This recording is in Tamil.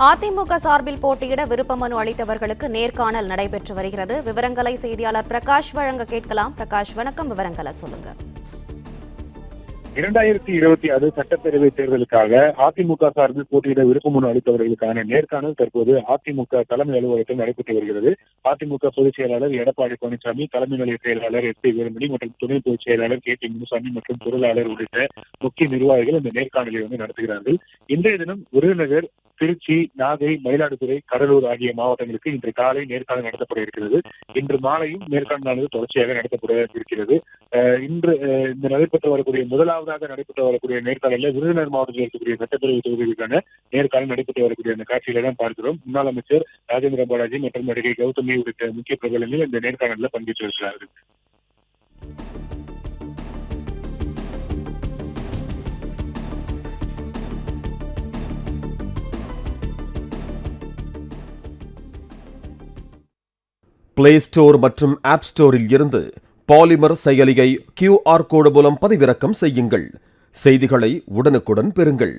அதிமுக சார்பில் போட்டியிட விருப்ப மனு அளித்தவர்களுக்கு நேர்காணல் நடைபெற்று வருகிறது. விவரங்களை செய்தியாளர் பிரகாஷ் வழங்க கேட்கலாம். பிரகாஷ், வணக்கம். விவரங்களை சொல்லுங்க. 2026 சட்டப்பேரவை தேர்தலுக்காக அதிமுக சார்பில் போட்டியிட விருப்ப மனு அளித்தவர்களுக்கான நேர்காணல் தற்போது அதிமுக தலைமை அலுவலகத்தில் நடைபெற்று வருகிறது. அதிமுக பொதுச் செயலாளர் எடப்பாடி பழனிசாமி, தலைமை நிலைய செயலாளர் எஸ் பி வேலுமணி மற்றும் துணை பொதுச் செயலாளர் கே டி முனுசாமி மற்றும் பொருளாளர் உள்ளிட்ட முக்கிய நிர்வாகிகள் இந்த நேர்காணலை நடத்துகிறார்கள். இன்றைய தினம் விருதுநகர், திருச்சி, நாகை, மயிலாடுதுறை, கடலூர் ஆகிய மாவட்டங்களுக்கு இன்று காலை நேர்காணல் நடத்தப்பட இருக்கிறது. இன்று மாலையும் நேர்காணலானது தொடர்ச்சியாக நடத்தப்பட இருக்கிறது. இன்று இந்த நடைபெற்று வரக்கூடிய முதலாவதாக நடைபெற்று வரக்கூடிய நேர்காணலில் விருதுநகர் மாவட்டத்தில் இருக்கக்கூடிய சட்டப்பேரவை தொகுதிகளுக்கான நேர்காணல் நடைபெற்று வரக்கூடிய அந்த காட்சிகளை தான் பார்க்கிறோம். முன்னாள் அமைச்சர் ராஜேந்திர பாலாஜி மற்றும் நடிகை கௌதமி உள்ளிட்ட முக்கிய பிரபலங்கள் இந்த நேர்காணலில் பங்கேற்று இருக்கிறார்கள். பிளே ஸ்டோர் மற்றும் ஆப் ஸ்டோரில் இருந்து பாலிமர் செயலியை QR கோடு மூலம் பதிவிறக்கம் செய்யுங்கள். செய்திகளை உடனுக்குடன் பெறுங்கள்.